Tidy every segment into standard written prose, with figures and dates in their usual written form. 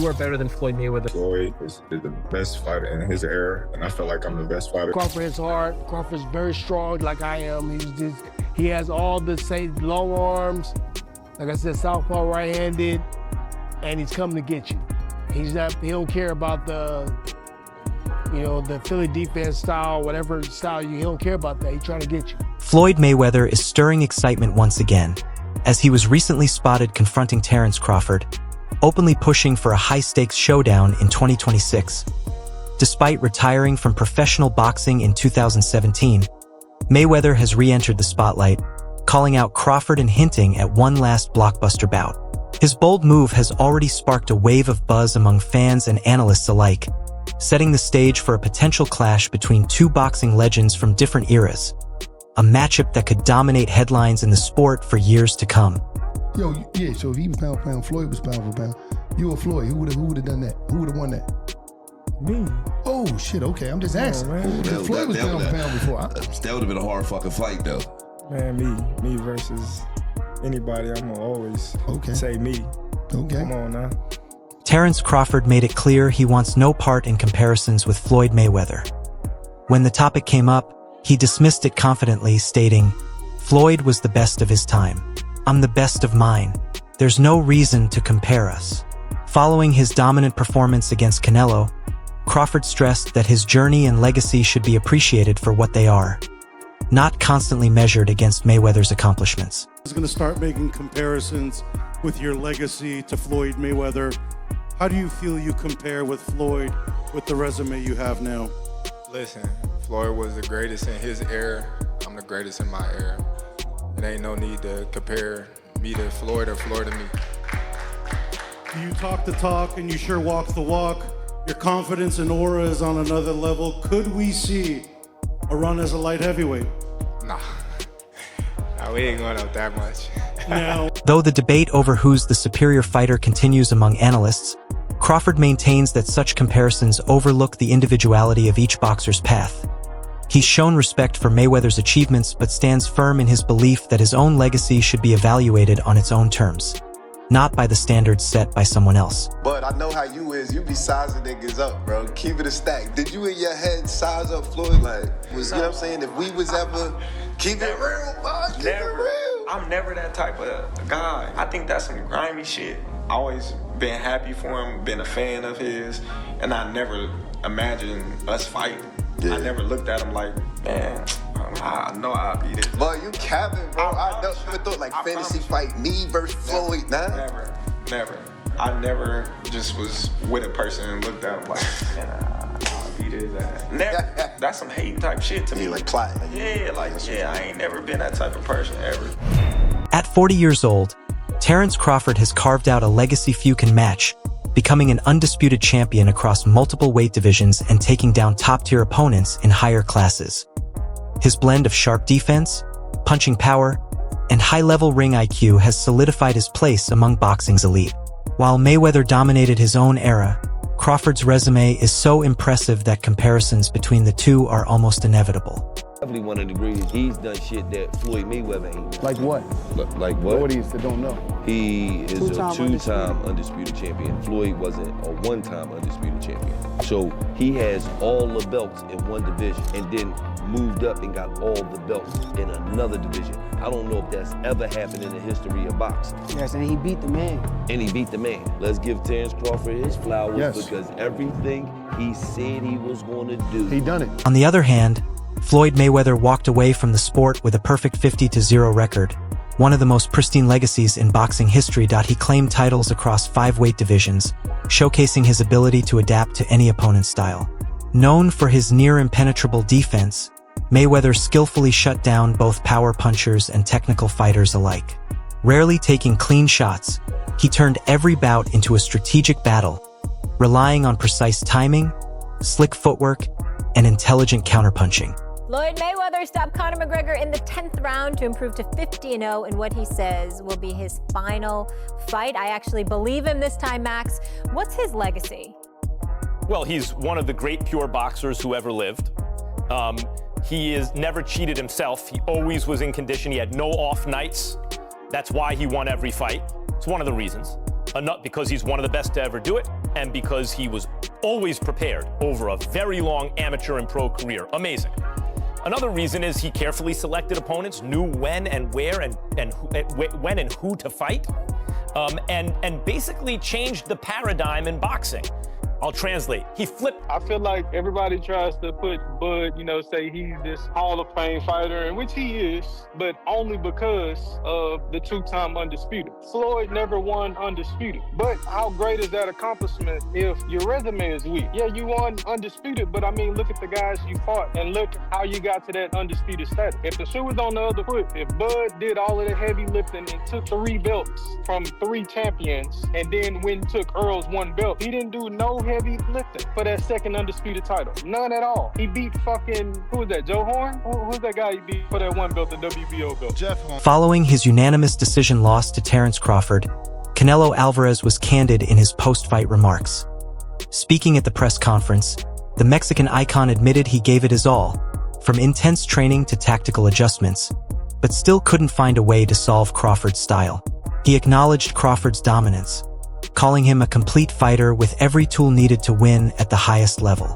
you are better than Floyd Mayweather? Floyd is the best fighter in his era, and I feel like I'm the best fighter. Crawford is hard. Crawford's very strong like I am. He has all the same long arms. Like I said, southpaw right-handed, and he's coming to get you. He don't care about the Philly defense style, whatever style he don't care about that. He's trying to get you. Floyd Mayweather is stirring excitement once again, as he was recently spotted confronting Terence Crawford, openly pushing for a high-stakes showdown in 2026. Despite retiring from professional boxing in 2017, Mayweather has re-entered the spotlight, calling out Crawford and hinting at one last blockbuster bout. His bold move has already sparked a wave of buzz among fans and analysts alike, setting the stage for a potential clash between two boxing legends from different eras, a matchup that could dominate headlines in the sport for years to come. Yo, yeah, so if he was pound for pound, Floyd was pound for pound. You or Floyd, who would have done that? Who would have won that? Me. Oh, shit, okay, I'm just asking. That, Floyd was pound for pound before. That would have been a hard fucking fight, though. Man, me versus anybody, I'm gonna always say me. Okay. Come on now. Terence Crawford made it clear he wants no part in comparisons with Floyd Mayweather. When the topic came up, he dismissed it confidently, stating, "Floyd was the best of his time. I'm the best of mine. There's no reason to compare us." Following his dominant performance against Canelo, Crawford stressed that his journey and legacy should be appreciated for what they are, not constantly measured against Mayweather's accomplishments. I was going to start making comparisons with your legacy to Floyd Mayweather. How do you feel you compare with Floyd with the resume you have now? Listen, Floyd was the greatest in his era. I'm the greatest in my era. There ain't no need to compare me to Floyd or Floyd to me. Do you talk the talk and you sure walk the walk? Your confidence and aura is on another level. Could we see a run as a light heavyweight? Nah, we ain't going up that much. Now, Though the debate over who's the superior fighter continues among analysts, Crawford maintains that such comparisons overlook the individuality of each boxer's path. He's shown respect for Mayweather's achievements but stands firm in his belief that his own legacy should be evaluated on its own terms, not by the standards set by someone else. But I know how you is. You be sizing niggas up, bro. Keep it a stack. Did you in your head size up Floyd? Like, you know what I'm saying? If we was ever, keep it real, boy. Keep it real. I'm never that type of guy. I think that's some grimy shit. Always been happy for him, been a fan of his, and I never imagined us fighting. Yeah. I never looked at him like, man, I know I'll be this. But you capping, bro. I never thought like fantasy fight me versus Floyd, nah. Never. I never just was with a person and looked at him like, man, I'll be this ass. Never. That's some hate type shit to me. Like plotting. I ain't never been that type of person ever. At 40 years old, Terence Crawford has carved out a legacy few can match, becoming an undisputed champion across multiple weight divisions and taking down top-tier opponents in higher classes. His blend of sharp defense, punching power, and high-level ring IQ has solidified his place among boxing's elite. While Mayweather dominated his own era, Crawford's resume is so impressive that comparisons between the two are almost inevitable. Definitely one of the greatest. He's done shit that Floyd Mayweather ain't. Like what? Like what? Audience that don't know. He is a two-time undisputed champion. Floyd wasn't a one-time undisputed champion. So he has all the belts in one division and then moved up and got all the belts in another division. I don't know if that's ever happened in the history of boxing. Yes, and he beat the man. And he beat the man. Let's give Terence Crawford his flowers because everything he said he was going to do, he done it. On the other hand, Floyd Mayweather walked away from the sport with a perfect 50-0 record, one of the most pristine legacies in boxing history. He claimed titles across 5 weight divisions, showcasing his ability to adapt to any opponent's style. Known for his near-impenetrable defense, Mayweather skillfully shut down both power punchers and technical fighters alike. Rarely taking clean shots, he turned every bout into a strategic battle, relying on precise timing, slick footwork, and intelligent counterpunching. Floyd Mayweather stopped Conor McGregor in the 10th round to improve to 50-0 in what he says will be his final fight. I actually believe him this time, Max. What's his legacy? Well, he's one of the great pure boxers who ever lived. He is never cheated himself. He always was in condition. He had no off nights. That's why he won every fight. It's one of the reasons. Not because he's one of the best to ever do it, and because he was always prepared over a very long amateur and pro career. Amazing. Another reason is he carefully selected opponents, knew when and where and when and who to fight, and basically changed the paradigm in boxing. I'll translate. He flipped. I feel like everybody tries to put Bud, say he's this Hall of Fame fighter, and which he is, but only because of the two-time undisputed. Floyd never won undisputed. But how great is that accomplishment if your resume is weak? Yeah, you won undisputed, but I mean, look at the guys you fought and look how you got to that undisputed status. If the shoe was on the other foot, if Bud did all of the heavy lifting and took 3 belts from 3 champions, and then when took Earl's 1 belt, he didn't do no heavy lifting for that second undisputed title. None at all. He beat fucking, who was that, Joe Horn? Who's that guy he beat for that 1 belt, the WBO belt? Jeff Horn. Following his unanimous decision loss to Terence Crawford, Canelo Alvarez was candid in his post-fight remarks. Speaking at the press conference, the Mexican icon admitted he gave it his all, from intense training to tactical adjustments, but still couldn't find a way to solve Crawford's style. He acknowledged Crawford's dominance, calling him a complete fighter with every tool needed to win at the highest level.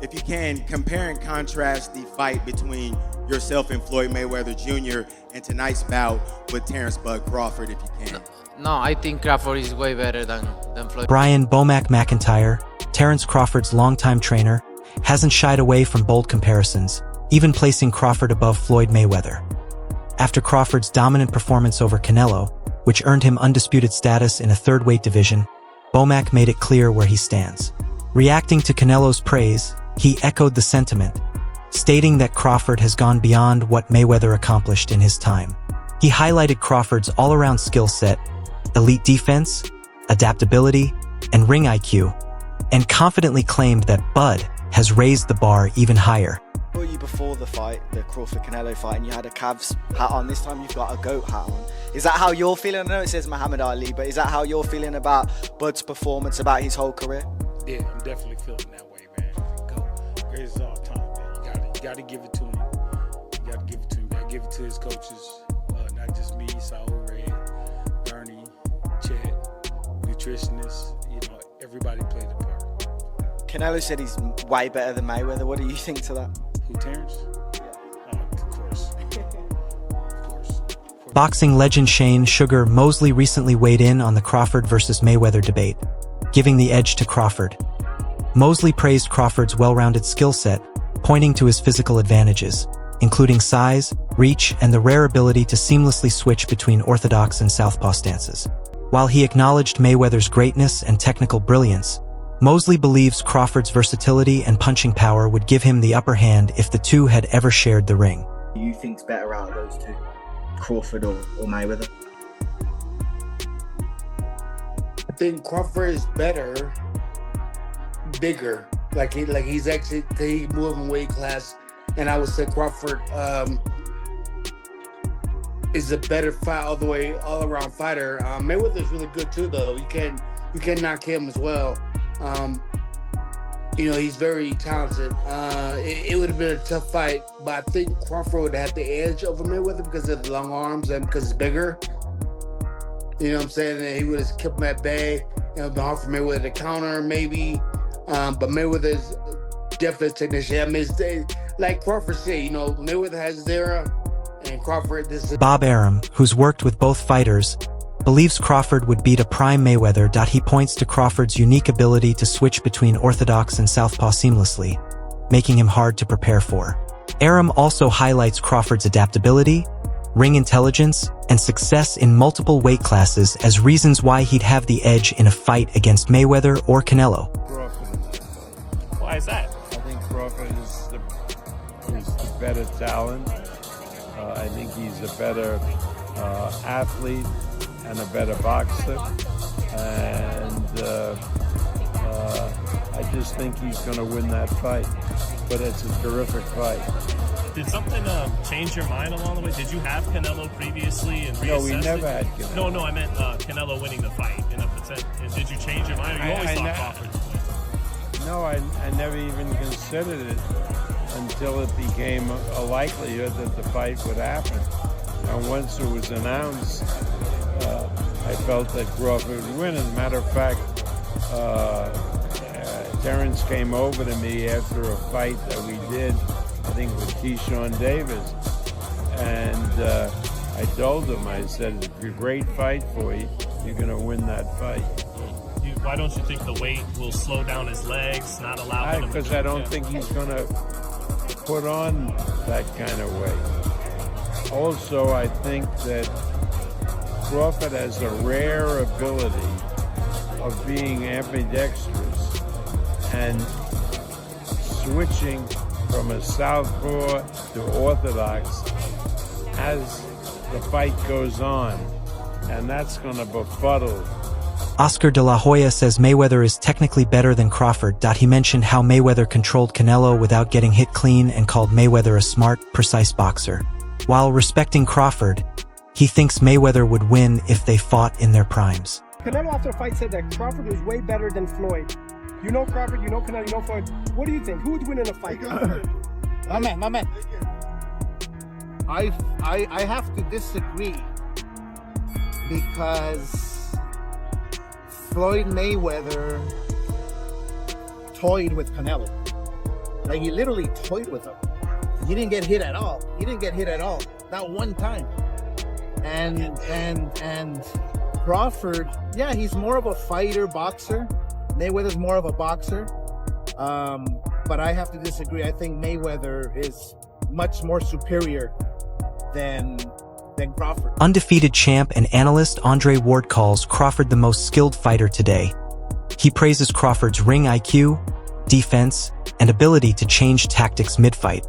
If you can, compare and contrast the fight between yourself and Floyd Mayweather Jr. and tonight's bout with Terence Bud Crawford, if you can. No, I think Crawford is way better than Floyd. Brian Bomac McIntyre, Terence Crawford's longtime trainer, hasn't shied away from bold comparisons, even placing Crawford above Floyd Mayweather. After Crawford's dominant performance over Canelo, which earned him undisputed status in a third-weight division, Bomac made it clear where he stands. Reacting to Canelo's praise, he echoed the sentiment, stating that Crawford has gone beyond what Mayweather accomplished in his time. He highlighted Crawford's all-around skill set, elite defense, adaptability, and ring IQ, and confidently claimed that Bud has raised the bar even higher. You before the fight, the Crawford-Canelo fight, and you had a Cavs hat on. This time you've got a GOAT hat on. Is that how you're feeling? I know it says Muhammad Ali, but is that how you're feeling about Bud's performance, about his whole career? Yeah, I'm definitely feeling that way, man. GOAT. Greatest of all time, man. You got to give it to him. You got to give it to him. You got to give it to his coaches, not just me, Saul, Red, Bernie, Chet, nutritionists. Everybody played a part. Canelo said he's way better than Mayweather. What do you think to that? Who, Terence? Of course. Boxing legend Shane Sugar Mosley recently weighed in on the Crawford versus Mayweather debate, giving the edge to Crawford. Mosley praised Crawford's well-rounded skill set, pointing to his physical advantages, including size, reach, and the rare ability to seamlessly switch between orthodox and southpaw stances. While he acknowledged Mayweather's greatness and technical brilliance, Mosley believes Crawford's versatility and punching power would give him the upper hand if the two had ever shared the ring. Who do you think's better out of those two, Crawford or Mayweather? I think Crawford is better, bigger. He's actually moving weight class, and I would say Crawford is a better fight all around fighter. Mayweather's really good too, though. You can't knock him as well. He's very talented. It would have been a tough fight, but I think Crawford would have the edge over Mayweather because of the long arms and because he's bigger. You know what I'm saying? And he would have kept him at bay. It would have been hard for Mayweather to counter, maybe. But Mayweather's definitely a technician. I mean, like Crawford said, Mayweather has his era, and Crawford, this is... Bob Arum, who's worked with both fighters, believes Crawford would beat a prime Mayweather. He points to Crawford's unique ability to switch between orthodox and southpaw seamlessly, making him hard to prepare for. Arum also highlights Crawford's adaptability, ring intelligence, and success in multiple weight classes as reasons why he'd have the edge in a fight against Mayweather or Canelo. Crawford. Why is that? I think Crawford is the better talent. I think he's a better athlete and a better boxer, and I just think he's going to win that fight, but it's a terrific fight. Did something change your mind along the way? Did you have Canelo previously and reassess? No, we never had Canelo. No, I meant Canelo winning the fight in a percent. Did you change your mind, or you always thought Crawford would win? No, I never even considered it until it became a likelihood that the fight would happen. And once it was announced, I felt that Crawford would win. As a matter of fact, Terence came over to me after a fight that we did, I think with Keyshawn Davis, and I told him, I said, it's a great fight for you. You're going to win that fight. Why don't you think the weight will slow down his legs, not allow him to... Because I don't think he's going to put on that kind of weight. Also, I think that Crawford has a rare ability of being ambidextrous and switching from a southpaw to orthodox as the fight goes on, and that's going to befuddle. Oscar de la Hoya says Mayweather is technically better than Crawford. He mentioned how Mayweather controlled Canelo without getting hit clean and called Mayweather a smart, precise boxer. While respecting Crawford, he thinks Mayweather would win if they fought in their primes. Canelo after the fight said that Crawford was way better than Floyd. You know Crawford, you know Canelo, you know Floyd. What do you think? Who would win in a fight? My man. I have to disagree because Floyd Mayweather toyed with Canelo. Like, he literally toyed with him. He didn't get hit at all. Not one time. And Crawford, yeah, he's more of a fighter, boxer. Mayweather's more of a boxer. But I have to disagree. I think Mayweather is much more superior than Crawford. Undefeated champ and analyst Andre Ward calls Crawford the most skilled fighter today. He praises Crawford's ring IQ, defense, and ability to change tactics mid-fight,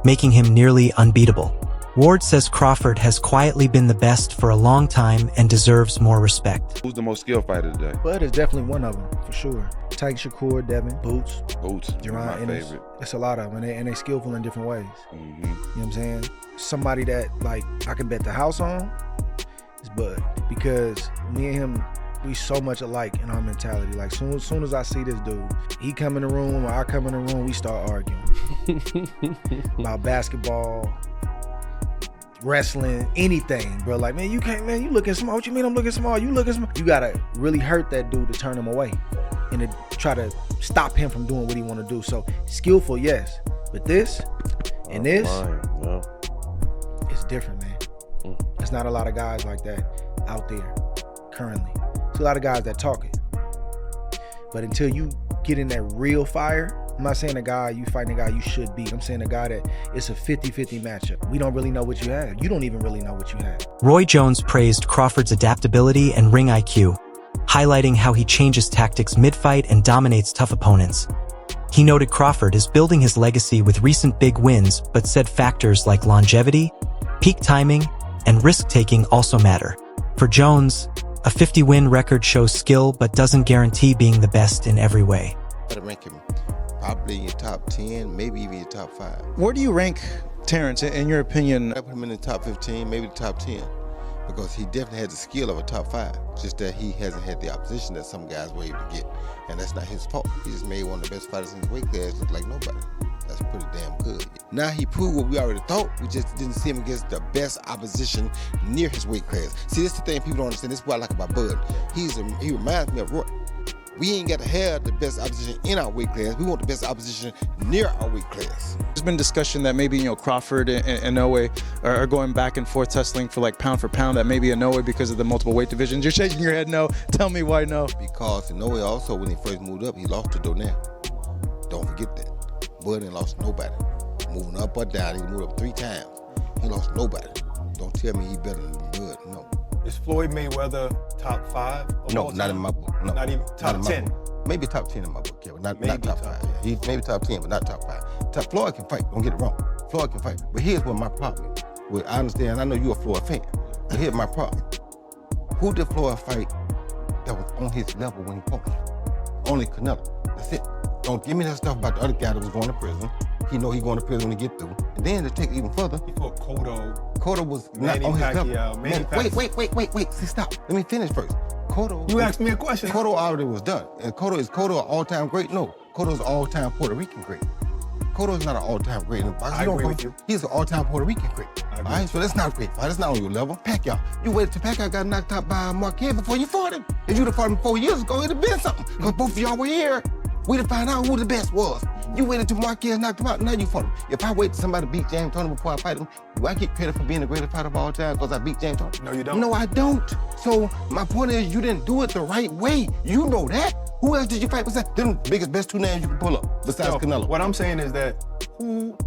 making him nearly unbeatable. Ward says Crawford has quietly been the best for a long time and deserves more respect. Who's the most skilled fighter today? Bud is definitely one of them, for sure. Tyke Shakur, Devin, Boots, my favorite. It's a lot of them, and they skillful in different ways. Mm-hmm. You know what I'm saying? Somebody that, like, I can bet the house on is Bud, because me and him, we so much alike in our mentality. Like, soon as I see this dude, he come in the room or I come in the room, we start arguing about basketball, wrestling, anything, bro. Like, man, you can't, man, you looking small. What you mean I'm looking small? You looking small. You gotta really hurt that dude to turn him away and to try to stop him from doing what he want to do. So skillful, yes, but this and this, it's different, man. There's not a lot of guys like that out there currently. There's a lot of guys that talk it, but until you get in that real fire, I'm not saying a guy, you fighting a guy you should beat. I'm saying a guy that it's a 50-50 matchup. We don't really know what you have. You don't even really know what you have. Roy Jones praised Crawford's adaptability and ring IQ, highlighting how he changes tactics mid-fight and dominates tough opponents. He noted Crawford is building his legacy with recent big wins, but said factors like longevity, peak timing, and risk-taking also matter. For Jones, a 50-win record shows skill but doesn't guarantee being the best in every way. I'd rank him probably in your top 10, maybe even your top 5. Where do you rank Terence, in your opinion? I put him in the top 15, maybe the top 10, because he definitely has the skill of a top 5. Just that he hasn't had the opposition that some guys were able to get, and that's not his fault. He just made one of the best fighters in his weight class look like nobody. That's pretty damn good. Now he proved what we already thought. We just didn't see him against the best opposition near his weight class. See, that's the thing people don't understand. This is what I like about Bud. He reminds me of Roy. We ain't got to have the best opposition in our weight class. We want the best opposition near our weight class. There's been discussion that maybe, Crawford and Inoue are going back and forth tussling for pound for pound, that maybe Inoue because of the multiple weight divisions. You're shaking your head no. Tell me why no. Because Inoue also, when he first moved up, he lost to Donnell. Don't forget that. Bud ain't lost nobody. Moving up or down, he moved up 3 times. He lost nobody. Don't tell me he better than Bud, no. Is Floyd Mayweather top 5? No, not in my book. No, not even top 10? Maybe top 10 in my book, yeah, but not top 5. He's maybe top 10, but not top 5. Floyd can fight, don't get it wrong. Floyd can fight. But here's what my problem is. Well, I understand, I know you're a Floyd fan, but here's my problem. Who did Floyd fight that was on his level when he fought? Only Canelo. That's it. Don't give me that stuff about the other guy that was going to prison. He know he going to prison when he get through. And then to take it even further. He fought Cotto. Cotto was not on his level. Wait. See, stop. Let me finish first. Cotto. You asked me a question. Cotto already was done. And Cotto an all-time great? No. Cotto's all-time Puerto Rican great. Cotto's not an all-time great in boxing. I agree with you. He's an all-time Puerto Rican great. All right, so that's not a great fight. That's not on your level. Pacquiao, you waited till Pacquiao got knocked out by Marquez before you fought him. If you'd have fought him 4 years ago, it'd have been something. Because both of y'all were here. We'd have found out who the best was. You waited till Marquez knocked him out, now you fought him. If I wait till somebody beat James Toney before I fight him, do I get credit for being the greatest fighter of all time because I beat James Toney? No, you don't. No, I don't. So my point is, you didn't do it the right way. You know that. Who else did you fight besides them biggest, best 2 names you can pull up besides Canelo? What I'm saying is that who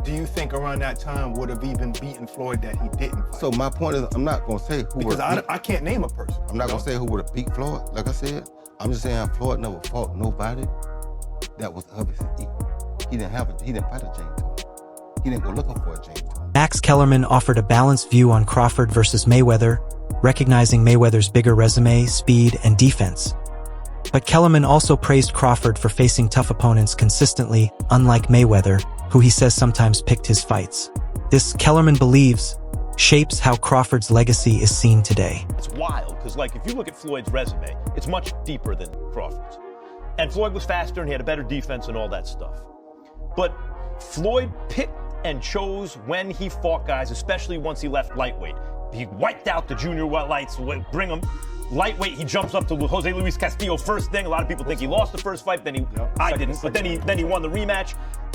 do you think around that time would have even beaten Floyd that he didn't fight? So my point is, I'm not gonna say who because I can't name a person. I'm not gonna say who would have beat Floyd. Like I said, I'm just saying Floyd never fought nobody that was of his equal. He didn't fight a James Toney. He didn't go looking for a James Toney. Max Kellerman offered a balanced view on Crawford versus Mayweather, recognizing Mayweather's bigger resume, speed, and defense. But Kellerman also praised Crawford for facing tough opponents consistently, unlike Mayweather, who he says sometimes picked his fights. This, Kellerman believes, shapes how Crawford's legacy is seen today. It's wild, because like if you look at Floyd's resume, it's much deeper than Crawford's. And Floyd was faster and he had a better defense and all that stuff. But Floyd picked and chose when he fought guys, especially once he left lightweight. He wiped out the junior lights, bring him. Lightweight, he jumps up to Jose Luis Castillo first thing. A lot of people think he lost the first fight, I didn't, but then he won the rematch.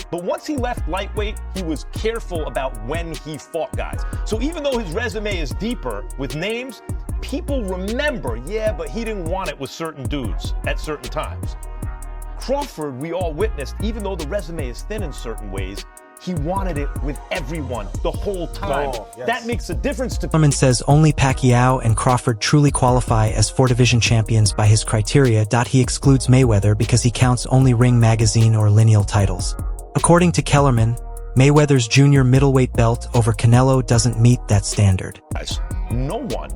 But once he left lightweight, he was careful about when he fought guys. So even though his resume is deeper with names, people remember, yeah, but he didn't want it with certain dudes at certain times. Crawford, we all witnessed, even though the resume is thin in certain ways, he wanted it with everyone the whole time. Yes. That makes a difference to... Kellerman says only Pacquiao and Crawford truly qualify as 4-division champions by his criteria. He excludes Mayweather because he counts only Ring Magazine or lineal titles. According to Kellerman, Mayweather's junior middleweight belt over Canelo doesn't meet that standard. No one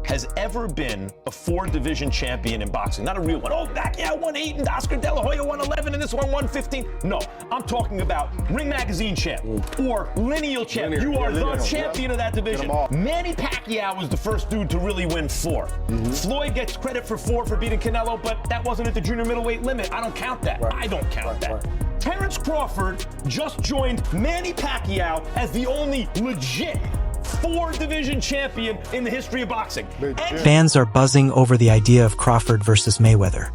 has ever been a 4-division champion in boxing. Not a real one. Oh, Pacquiao won 8 and Oscar De La Hoya won 11 and this one won 15. No, I'm talking about Ring Magazine champ or lineal champ. You are the champion of that division. Manny Pacquiao was the first dude to really win 4. Floyd gets credit for 4 for beating Canelo, but that wasn't at the junior middleweight limit. I don't count that. I don't count that. Terence Crawford just joined Manny Pacquiao as the only legit 4-division champion in the history of boxing. Fans are buzzing over the idea of Crawford versus Mayweather.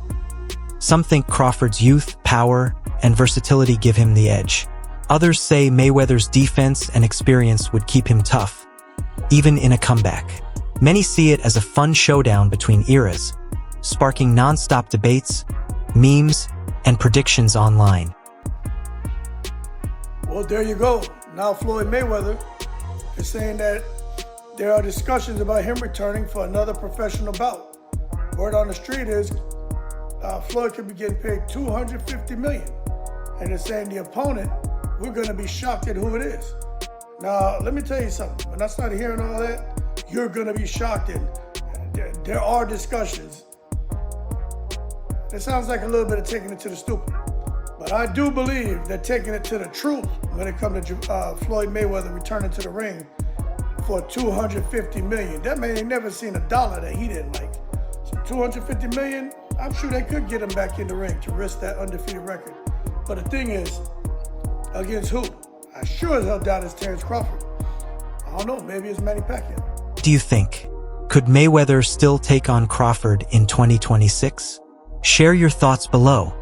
Some think Crawford's youth, power, and versatility give him the edge. Others say Mayweather's defense and experience would keep him tough, even in a comeback. Many see it as a fun showdown between eras, sparking non-stop debates, memes, and predictions online. Well, there you go. Now Floyd Mayweather is saying that there are discussions about him returning for another professional bout. Word on the street is Floyd could be getting paid $250 million. And it's saying the opponent, we're gonna be shocked at who it is. Now, let me tell you something. When I started hearing all that, you're gonna be shocked, and there are discussions. It sounds like a little bit of taking it to the stupid. But I do believe that taking it to the truth when it comes to Floyd Mayweather returning to the ring for $250 million. That man ain't never seen $1 that he didn't like. So $250 million, I'm sure they could get him back in the ring to risk that undefeated record. But the thing is, against who? I sure as hell doubt it's Terence Crawford. I don't know, maybe it's Manny Pacquiao. Do you think, could Mayweather still take on Crawford in 2026? Share your thoughts below.